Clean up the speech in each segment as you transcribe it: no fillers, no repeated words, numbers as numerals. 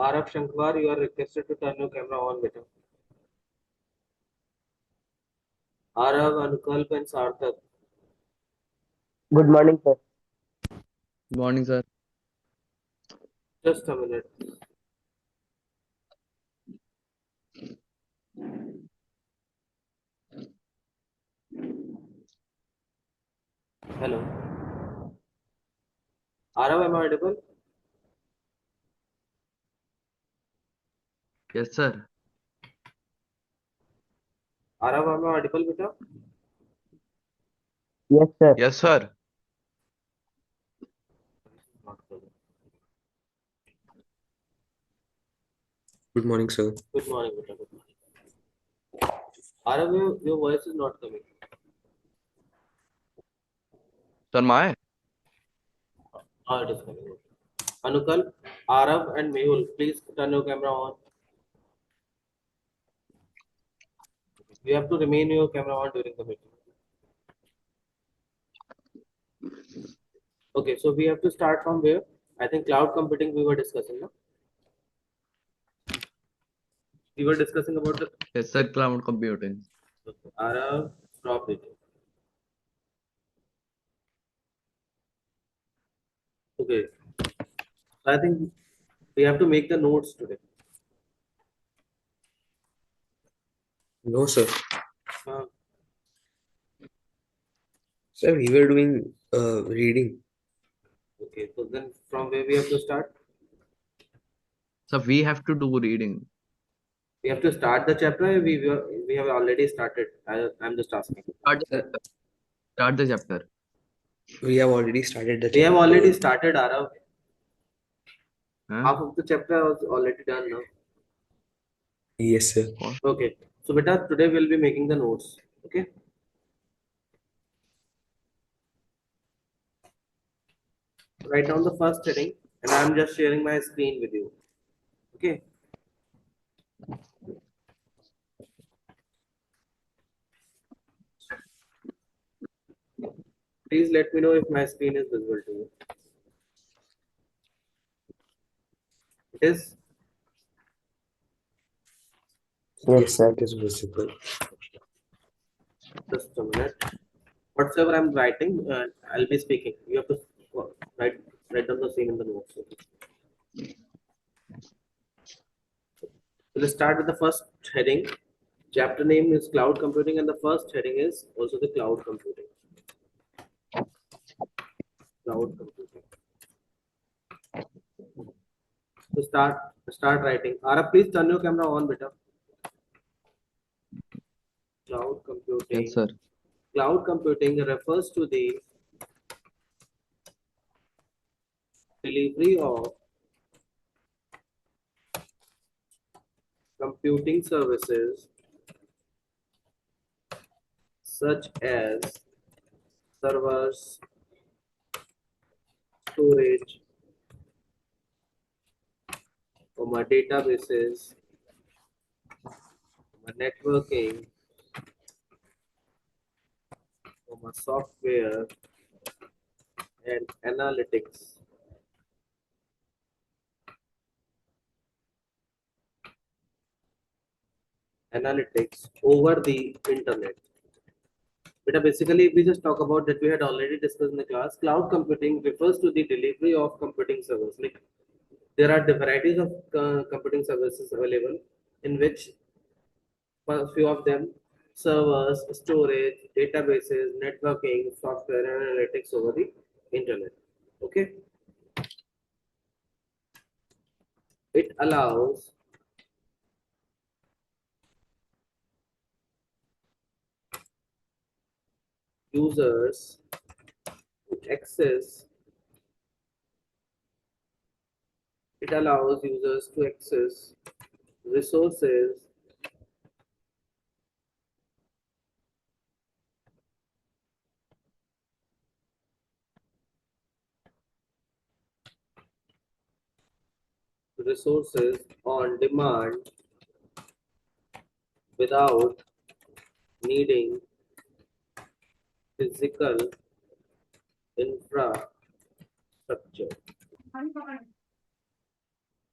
Arav Shankar, you are requested to turn your camera on, beta. Arav, Anukalp and Sarthak. Good morning, sir. Good morning, sir. Just a minute. Hello. Arav, am I audible? Yes, sir. Arav, am I audible, beta? Yes, sir. Yes, sir. Good morning, sir. Good morning, beta. Good morning. Arav, your voice is not coming. Sir, my It is coming. Anukal, Arav and Mehul, please turn your camera on. You have to remain your camera on during the meeting. Okay, so we have to start from where? I think cloud computing we were discussing, no? We were discussing about the yes, sir. Cloud computing. okay. Arav, stop it. Okay, so I think we have to make the notes today. No, sir. Uh, Sir, we were doing reading. okay, so then from where we have to start? So we have to do reading. We have to start the chapter. We have already started. I'm just asking. Sir, Start the chapter. we have already started the We have chapter. already started, Arav. Huh? Half of the chapter was already done now. Yes, sir. Okay, so beta, today we'll be making the notes. Okay. Write down the first heading, and I'm just sharing my screen with you. Okay. Please let me know if my screen is visible to you. It is. Yes, sir. It is visible. Just a minute. Whatever I'm writing, I'll be speaking. You have to write down the same in the notes. Okay. So let's start with the first heading. Chapter name is cloud computing, and the first heading is also the cloud computing. Cloud computing. So start writing. Ara, please turn your camera on, beta. Cloud computing. Yes, sir. Cloud computing refers to the delivery of computing services such as servers, storage, databases, networking, software, and analytics. Analytics over the internet. But basically, if we just talk about that, we had already discussed in the class. Cloud computing refers to the delivery of computing servers. Like there are the varieties of computing services available, in which a few of them servers, storage, databases, networking, software, and analytics over the internet. Okay, it allows users to access. It allows users to access resources on demand without needing physical infrastructure.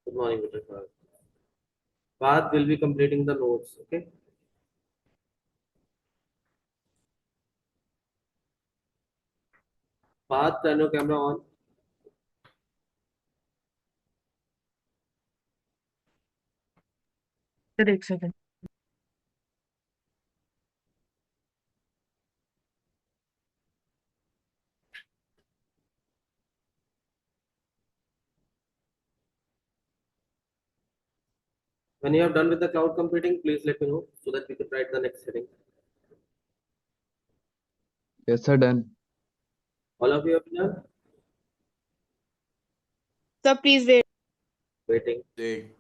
Good morning, Mr. Parth. Parth will be completing the notes. Okay. Parth, turn your camera on. Sir एक second When you have done with the cloud computing, please let me know so that we can write the next heading. Yes, sir, done. All of you have done? Sir, please wait. Waiting. Wait.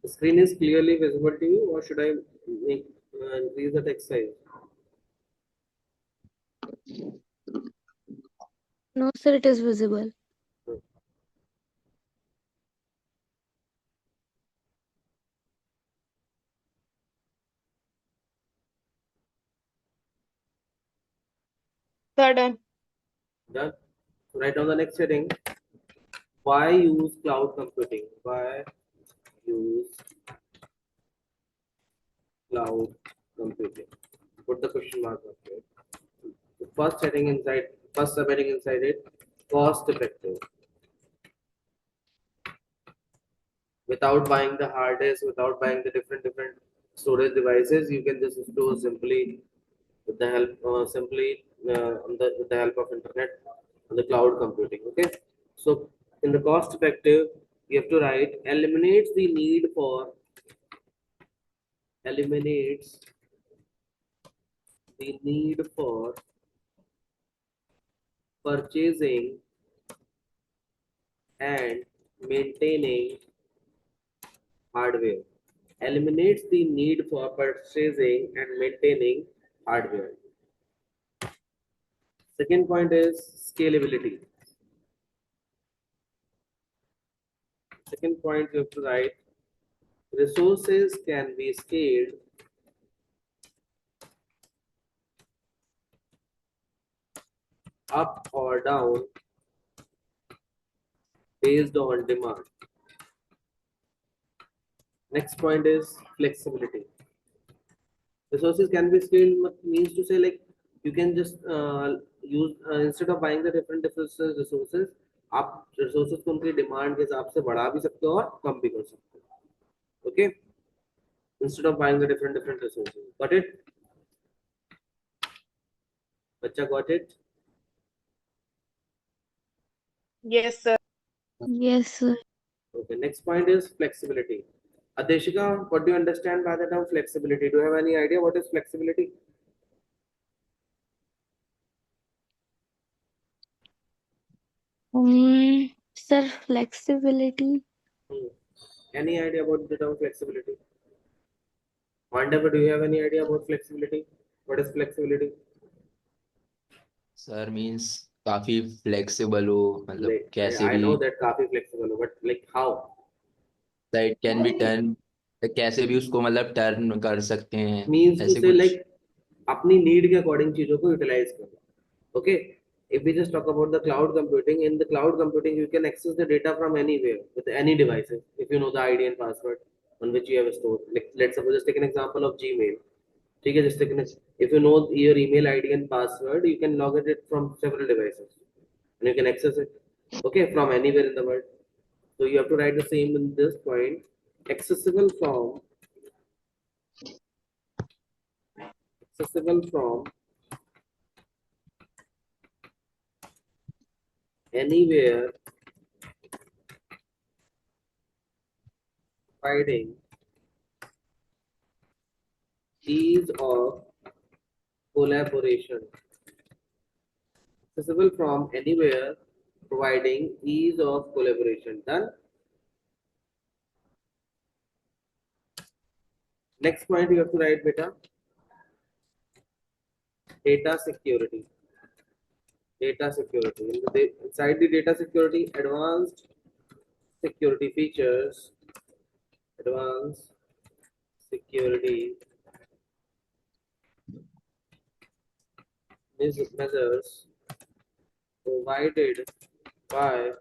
The screen is clearly visible to you, or should I make increase the text size? No, sir, it is visible. Sir, done. Done. Write down the next heading. Why use cloud computing? Why use cloud computing? Put the question mark up here. The first subheading inside it, cost effective. Without buying the hard disk, without buying the different storage devices, you can just store simply with the help with the help of internet on the cloud computing. Okay, so in the cost effective, you have to write eliminates the need for purchasing and maintaining hardware. Eliminates the need for purchasing and maintaining hardware. Second point is scalability. Second point you have to write resources can be scaled up or down based on demand. Next point is flexibility. Resources can be scaled means to say like you can just use instead of buying the different resources, आप resources को उनकी demand के हिसाब से बढ़ा भी सकते हो और कम भी कर सकते हो. Okay, instead of buying the different resources. Got it? बच्चा got it? Yes, sir. Yes, sir. Okay, next point is flexibility. Adeshika, what do you understand by the term flexibility? Do you have any idea what is flexibility? Sir, flexibility. Any idea about the term flexibility? Mandava, do you have any idea about flexibility? What is flexibility? Sir means काफी flexible हो मतलब Like, कैसे I भी know that काफी flexible, but like how? It can be turn कैसे भी उसको मतलब टर्न कर सकते हैं Means to ऐसे say कुछ like अपनी need के according चीजों को utilize करना. Okay. If we just talk about the cloud computing, in the cloud computing you can access the data from anywhere with any devices if you know the ID and password on which you have stored. Like, let's suppose just take an example of Gmail. ठीक है, just take an, if you know your email ID and password, you can log it from several devices and you can access it. Okay, from anywhere in the world. So you have to write the same in this point. Accessible from anywhere, providing ease of collaboration. Accessible from anywhere, providing ease of collaboration. Done. Next point you have to write, beta. Data security. Data security. Inside the data security, advanced security features. Advanced security measures provided by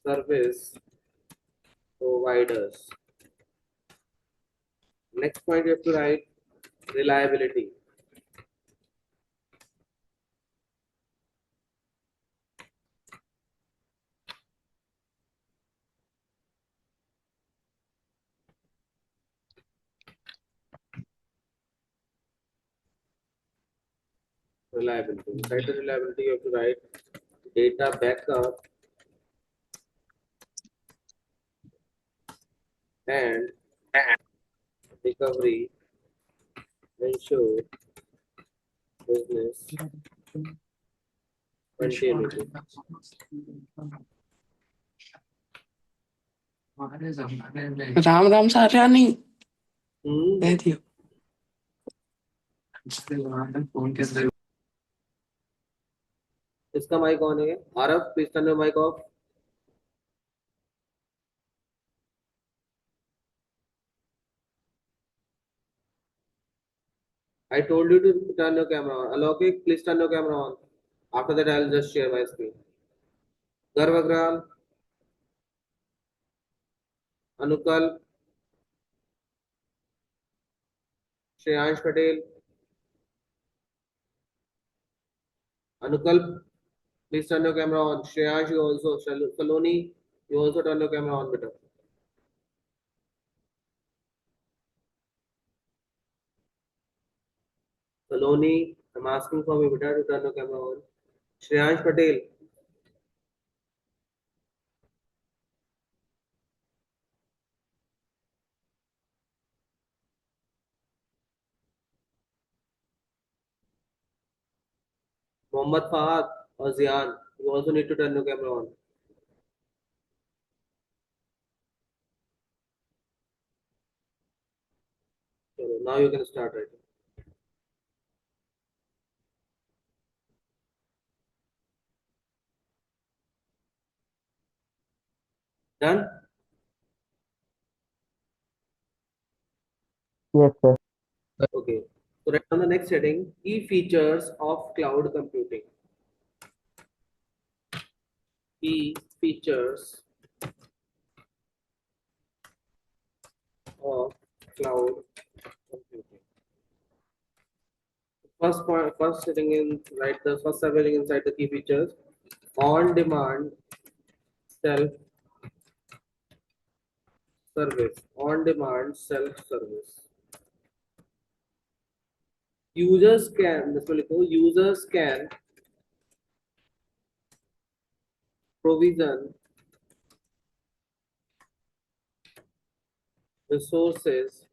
service providers. Next point you have to write reliability. Reliability. Inside the reliability, you have to write data backup and recovery ensure business continuity. Ram Ram सारा नहीं Hmm. कह दियो इसका mic on है Aarav please turn your mic off I told you to turn your camera on. Alokik, please turn your camera on. After that, I'll just share my screen. Garvagral, Anukal, Shreyansh Patel, Anukal, please turn your camera on. Shreyansh, you also. Saloni, you also turn your camera on, beta. Saloni, I'm asking for me, beta, to turn your camera on. Shreyansh Patel, Mohammad Fahad, or Zian, you also need to turn your camera on. So now you can start writing. Done? Yes, sir. Okay. So right on the next heading, key features of cloud computing. Key features of cloud computing. First point, first sitting in right the first heading inside the key features. On demand self service. On demand self service. Users can provision resources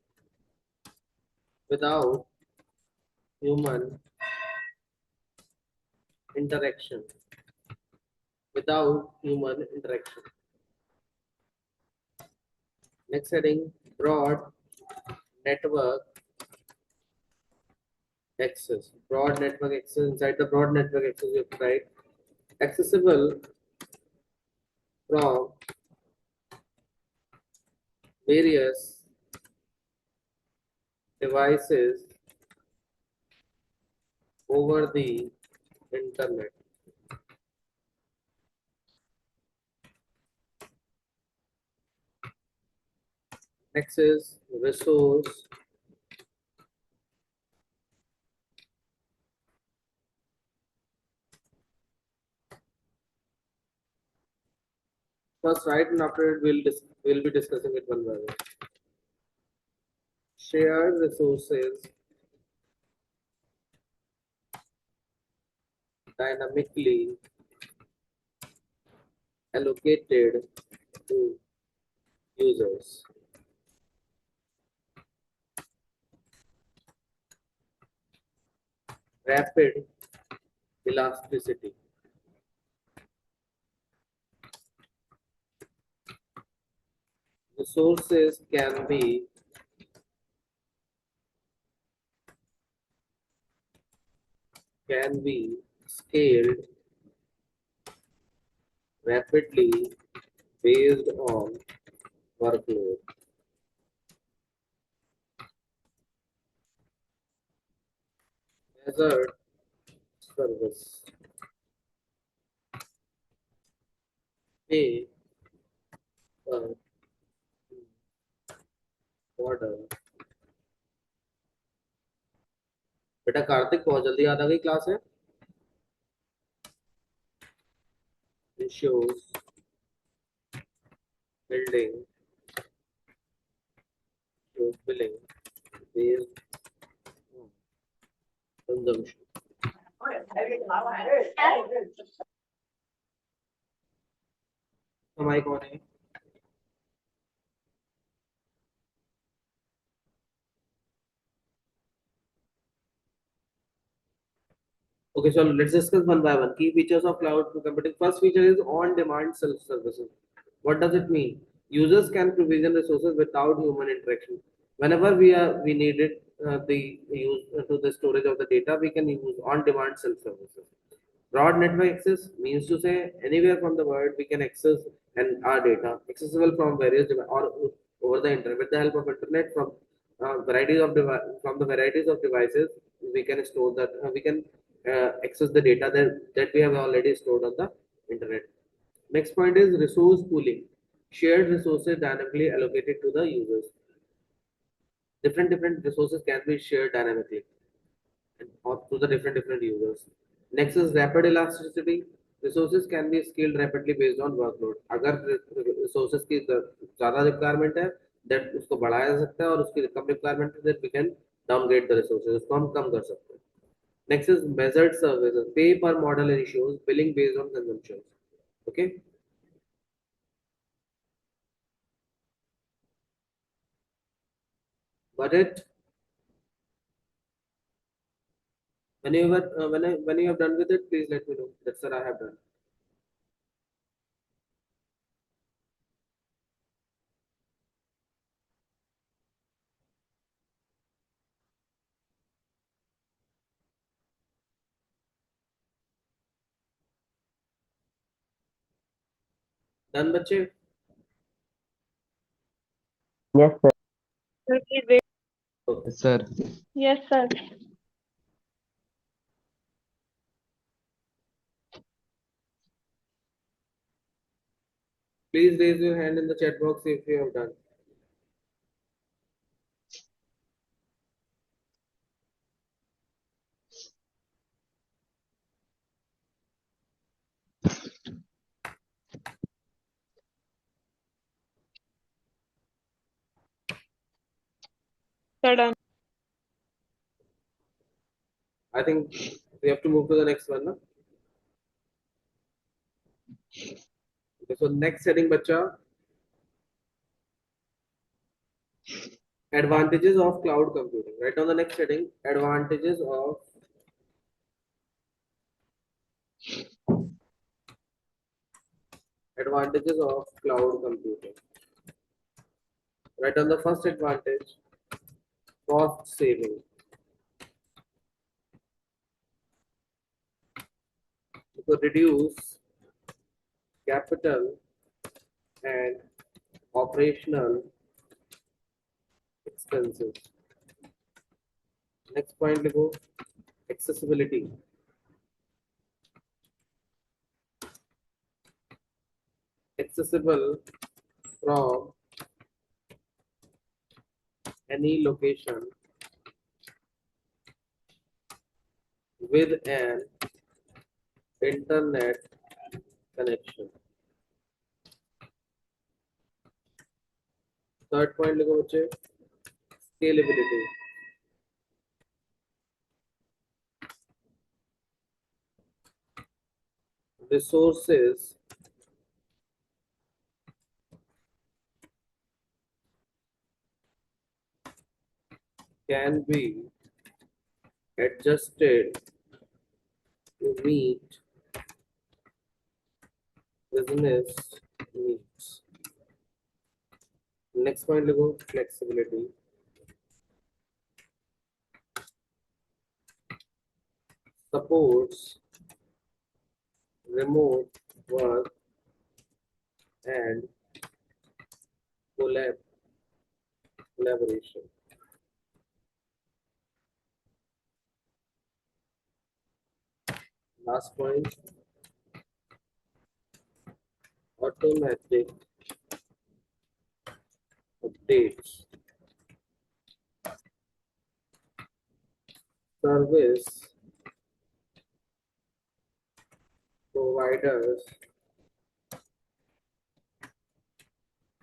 without human interaction. Without human interaction. Next heading, broad network access. Broad network access. Inside the broad network access, you have to write accessible from various devices over the internet. Next is resource first, right, and after it we'll be discussing it one by one. Shared resources dynamically allocated to users. Rapid elasticity. Resources can be scaled rapidly based on workload. Measured service. Pay per order. बेटा कार्तिक बहुत जल्दी याद आ गई class है. Ensures building shows billing based on consumption. हमारी कौन है? Okay, so let's discuss one by one. Key features of cloud computing. First feature is on-demand self-services. What does it mean? Users can provision resources without human interaction. Whenever we need it, the use to the storage of the data, we can use on-demand self-services. Broad network access means to say anywhere from the world we can access and our data accessible from various or over the internet with the help of internet from from the varieties of devices we can store that we can access the data that we have already stored on the internet. Next point is resource pooling. Shared resources dynamically allocated to the users. Different resources can be shared dynamically or to the different users. Next is rapid elasticity. Resources can be scaled rapidly based on workload. अगर resources की ज़्यादा requirement है, that उसको बढ़ाया जा सकता है और उसकी कम requirement है, that we can downgrade the resources. उसको हम कम कर सकते हैं. Next is measured services. Pay per model ensures billing based on consumption. Okay. Got it? When you have done with it, please let me know. That's what I have done. Done, बच्चे? Yes, sir. Sir, please wait. Okay. Sir, Yes, sir. Please raise your hand in the chat box if you have done. Sir, done. I think we have to move to the next one. No? Okay, so next heading, bacha. Advantages of cloud computing. Right on the next heading, advantages of cloud computing. Right on the first advantage, cost saving. You could reduce capital and operational expenses. Next point, Ligo, accessibility. Accessible from any location with an internet connection. Third point, लिखो बच्चे, scalability. Resources can be adjusted to meet business needs. Next point, लिखो flexibility. Supports remote work and collaboration. Last point, automatic updates. Service providers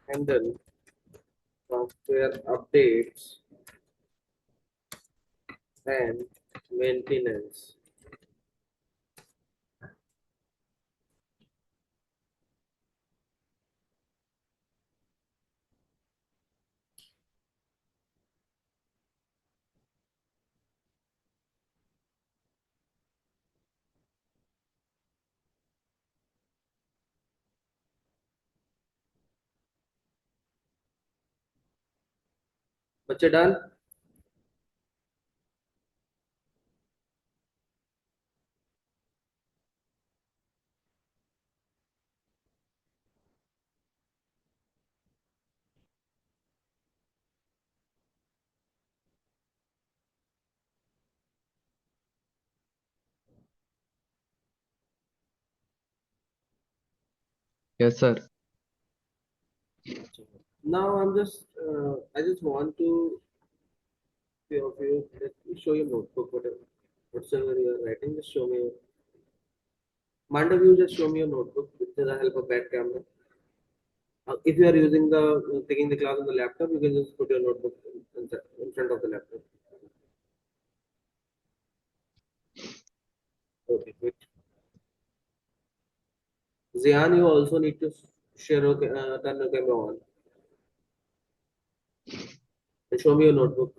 handle software updates and maintenance. बच्चे done? Yes, sir. Now I just want to few of you, let me show your notebook, whatsoever you are writing, just show me. Mandav, you just show me your notebook with the help of bad camera. If you are using taking the class on the laptop, you can just put your notebook in front of the laptop. Okay, great. Zian, you also need to turn your camera on and show me your notebook.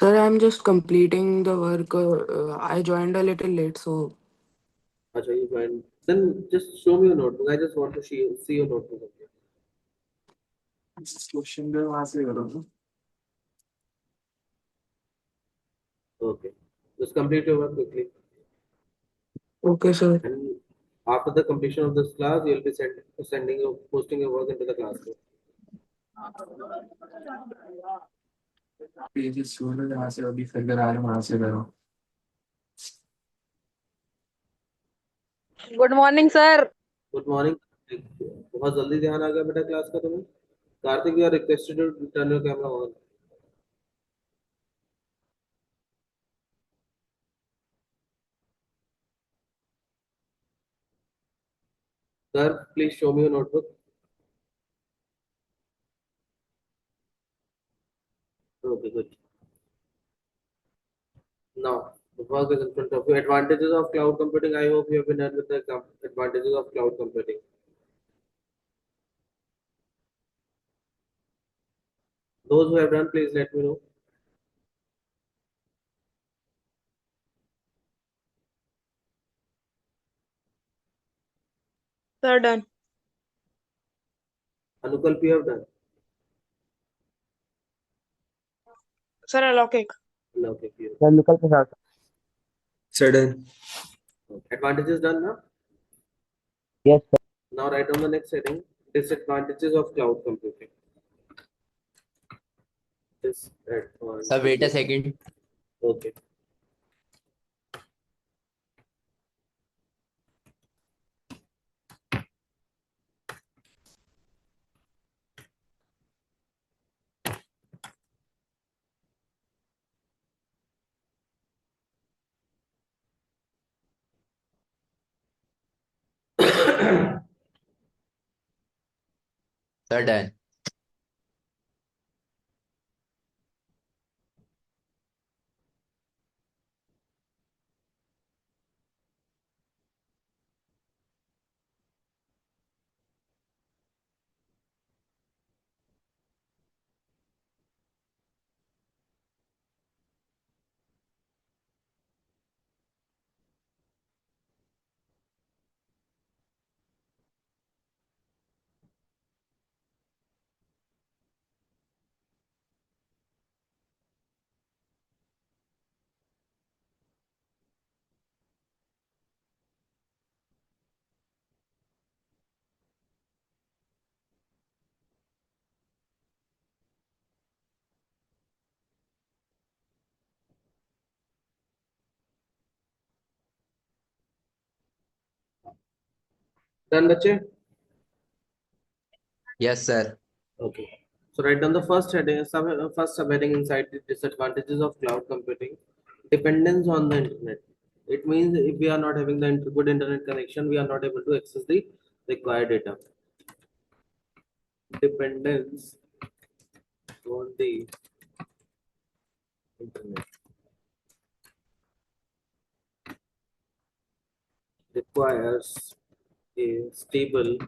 Sir, I'm just completing the work. I joined a little late, so Acha, you find. Then just show me your notebook. I just want to see your notebook. Okay. Question भी वहां से करो ना। Okay. Just complete your work quickly. Okay, sir. And after the completion of this class, you'll be posting your work into the classroom. Pages छोड़ो जहाँ से अभी फिर करा रहे वहां से करो। Good morning, sir. Good morning. बहुत जल्दी ध्यान आ गया बेटा क्लास का तुम्हें. Karthik, you are requested to turn your camera on. Sir, please show me your notebook. Okay, good. Now, the work is in front of you. Advantages of cloud computing. I hope you have been done with the advantages of cloud computing. Those who have done, please let me know. Sir, done. Anukalp, you have done. Sir, allocate. No, okay, you. Sir, निकल के साथ. Sudden. Advantages done now. Yes, sir. Now write on the next heading. Disadvantages of cloud computing. Sir, wait a Disadvantages. second. Okay. Sir, done. Done, bache? Yes, sir. Okay. So write down the first heading, first subheading inside the disadvantages of cloud computing. Dependence on the internet. It means if we are not having the good internet connection, we are not able to access the required data. Dependence on the internet requires a stable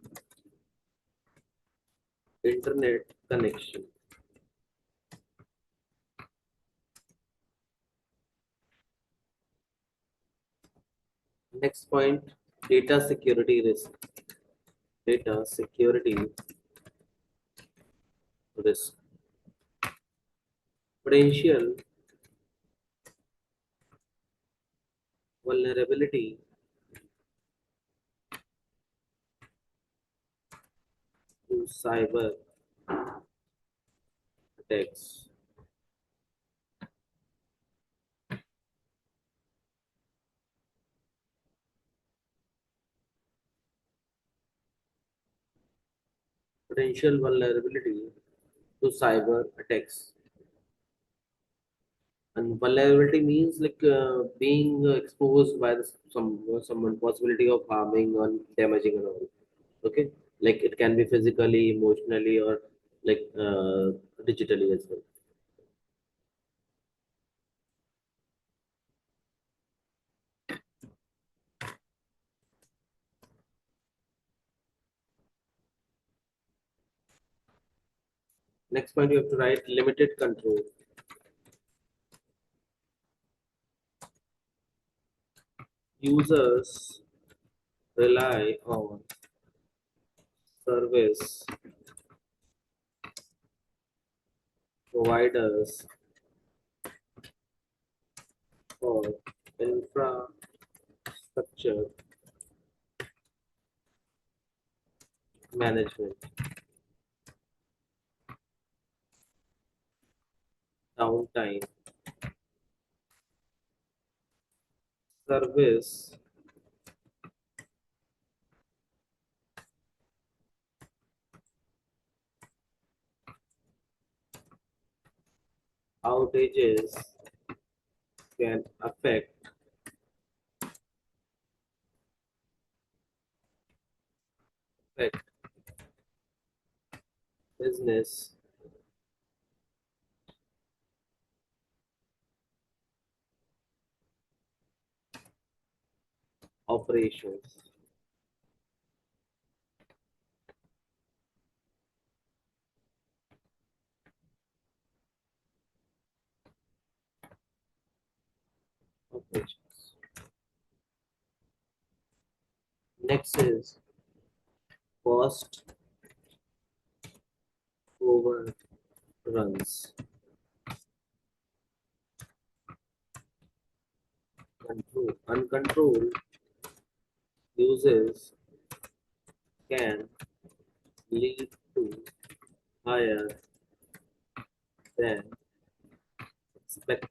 internet connection. Next point, data security risk. Data security risk. Potential vulnerability to cyber attacks. Potential vulnerability to cyber attacks. And vulnerability means like being exposed by someone possibility of harming or damaging and all. Okay, like it can be physically, emotionally, or like digitally as well. Next point, you have to write limited control. Users rely on service providers for infrastructure management, downtime, service outages can affect business operations. Operations. Next is cost overruns. Uncontrolled uses can lead to higher than expect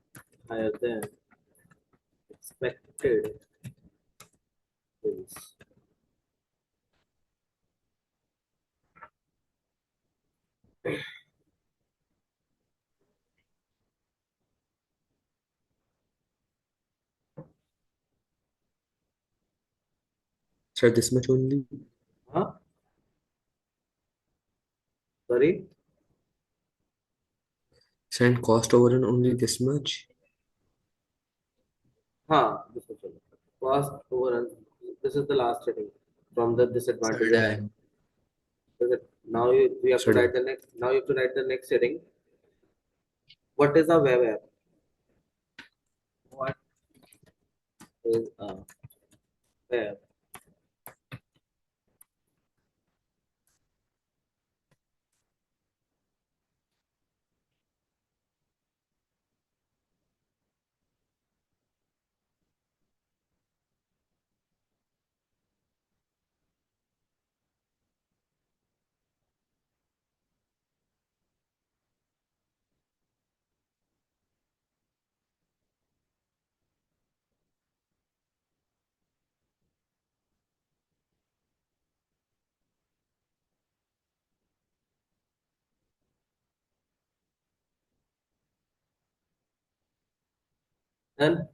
higher than expected bills. Sir, this much only. Huh? Sorry? Sir, and cost overrun only this much. Huh, this is it. Cost overruns. This is the last heading from the Sir, disadvantage of. done. Is it? Now we have to Sir, write the next. Now you have to write the next heading. What is a web app? What is a web? And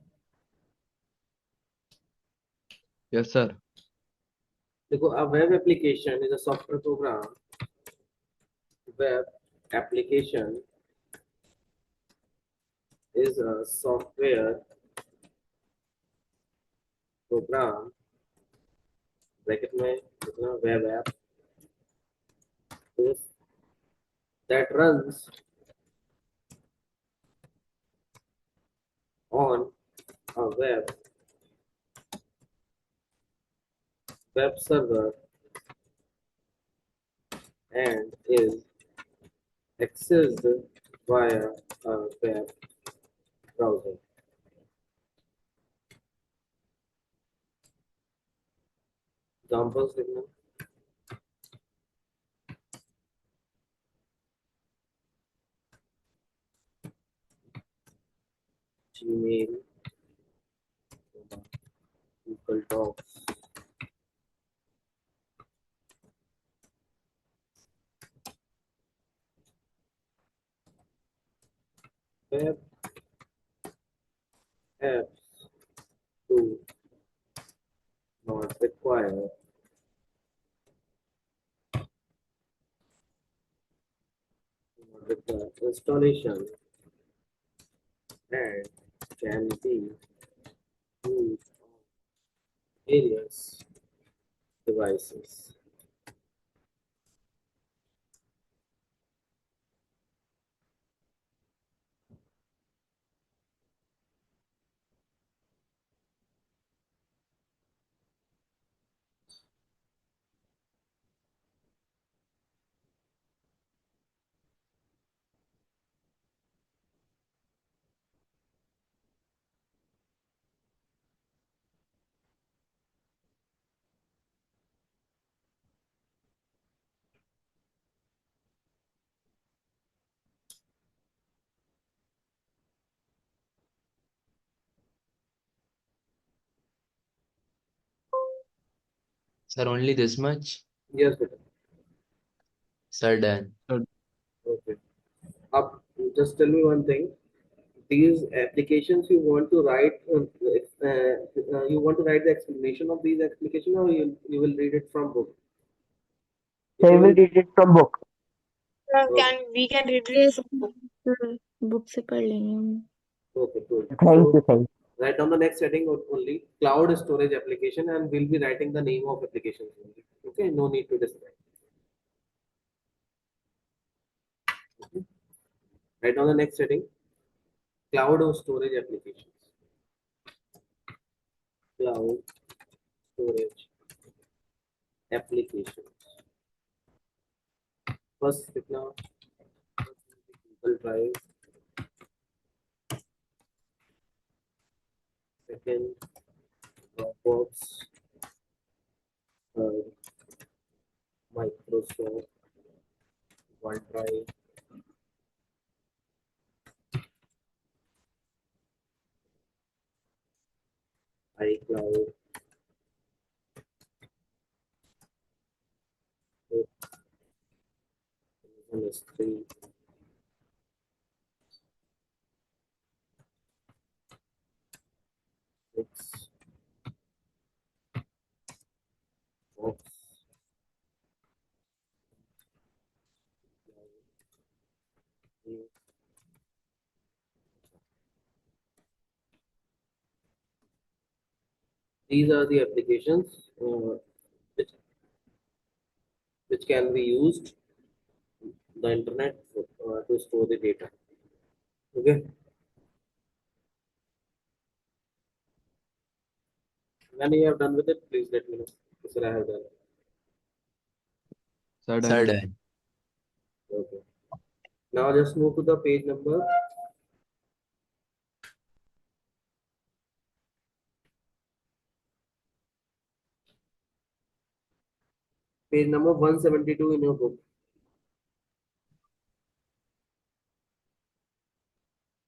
Yes, sir. a web application is a software program. Web application is a software program bracket में web app is that runs on a web server and is accessed via a web browser. Examples लिखना Gmail, Google Docs, web apps do not require installation and can be used on various devices. Sir, only this much? Yes, beta. Sir, done. Okay. Up, just tell me one thing. These applications you want to write, you want to write the explanation of these applications, or you will read it from book. If So you I will will, read it from book. We can read it Yes, from book. sir. Book से पढ़ लेंगे हम. okay, good. Thank you, So thank you. write down the next heading only cloud storage application, and we'll be writing the name of applications only. Okay, no need to describe. Okay. Write down the next heading cloud storage applications. Cloud storage applications. First, Google Drive. Second, Dropbox. Third, Microsoft OneDrive. iCloud. S3. Six. Box. These are the applications which, which can be used the internet to store the data. Okay. When you have done with it, please let me know. Sir, I have done. Sir, Sir, done. done. Okay. Now just move to the page number. Page number 172 in your book.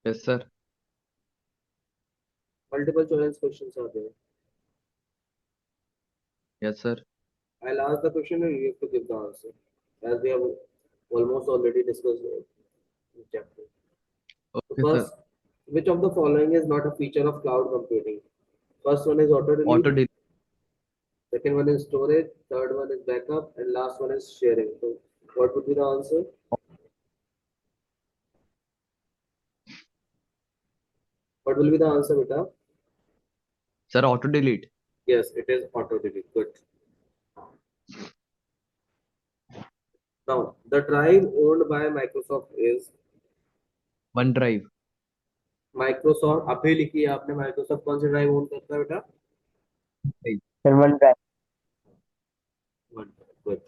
Yes, sir. Multiple choice questions are there. Yes, sir. I'll ask the question and you have to give the answer. As we have almost already discussed the chapter. So Okay, first, sir. which of the following is not a feature of cloud computing? First one is auto delete, Auto delete. second one is storage, third one is backup, and last one is sharing. So what would be the answer? What will be the answer, beta? Sir, auto delete. Yes, it is auto delete. Good. Now, the drive owned by Microsoft is OneDrive. Microsoft. अभी लिखिए आपने Microsoft कौन C drive own करता है बेटा? Sir, OneDrive. OneDrive. Good.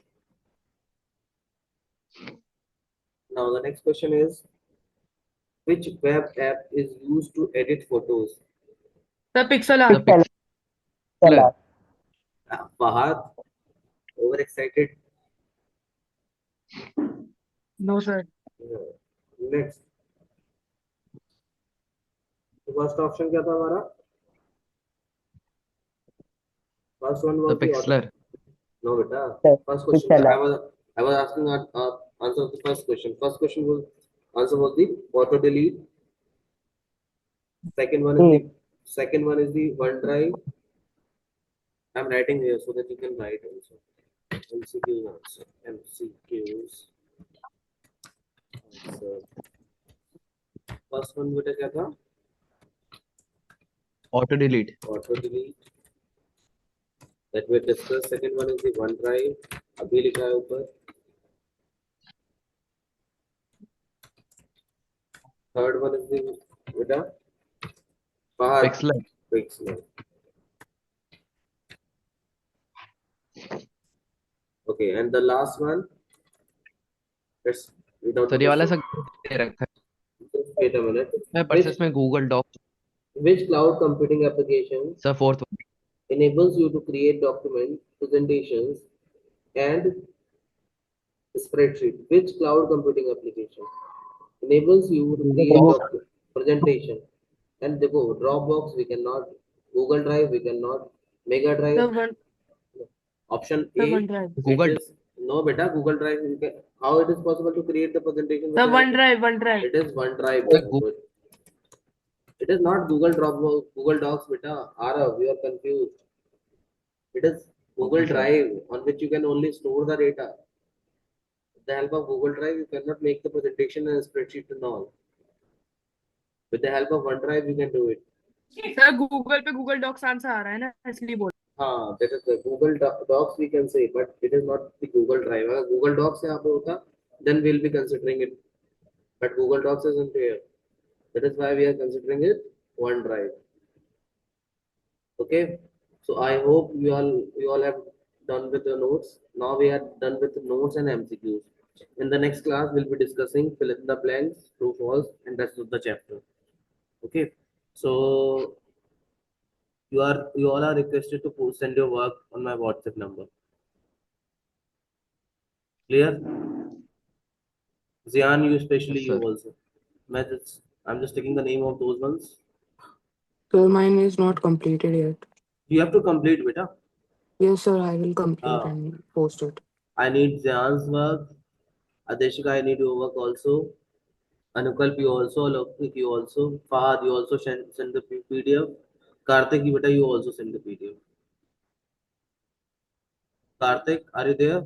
Now the next question is, which web app is used to edit photos? The pixel The art. Pixlr. Pixel. Fahad, overexcited. No, sir. Next. First option क्या था हमारा? First one The was the auto. Pixlr. No, beta. Sir, First question. Pixel. I was asking answer of the first question. First question was answer was the auto delete. Second one is the OneDrive. I'm writing here so that you can write also. MCQs answer. MCQs. Answer. First one बेटा क्या था? Auto delete. Auto delete. That we discussed. Second one is the OneDrive. अभी लिखा है ऊपर. Third one is the बेटा Fahad. Pixlr. Pixel. Okay, and the last one. Let's without. Sir ये वाला सब दे रखा है. Just wait a minute. मैं परसेस में Google Docs. Which cloud computing application Sir, fourth one. enables you to create document presentations and spreadsheet? Which cloud computing application enables you to create presentation? And देखो Dropbox we cannot, Google Drive we cannot, Mega The Drive. one. Option The A. OneDrive. Google. It is, no beta, Google Drive. How it is possible to create the presentation? The with OneDrive. OneDrive. It is OneDrive. The beta. Google. It is not Google Dropbox, Google Docs, beta. Arav, you are confused. It is Google Okay, sir. Drive on which you can only store the data. With the help of Google Drive, you cannot make the presentation and spreadsheet and all. With the help of OneDrive, you can do it. Sir, Google पे Google Docs answer आ रहा है ना इसलिए बोल. That is the Google Docs we can say, but it is not the Google Drive. अगर Google Docs यहाँ पे होता, then we'll be considering it. But Google Docs isn't here. That is why we are considering it OneDrive. Okay. So I hope you all have done with the notes. Now we are done with the notes and MCQs. In the next class, we'll be discussing fill in the blanks, true, false, and rest of the chapter. Okay. So you all are requested to send your work on my WhatsApp number. Clear? Zian, you especially, Yes, you sir. also. I'm just taking the name of those ones. So mine is not completed yet. You have to complete, beta. Yes, sir. I will complete Ah. and post it. I need Zian's work. Adeshika, I need your work also. Anukalp, you also. Lokik, you also. Fahad, you also send the PDF. Karthik, beta, you also send the PDF. Karthik, are you there?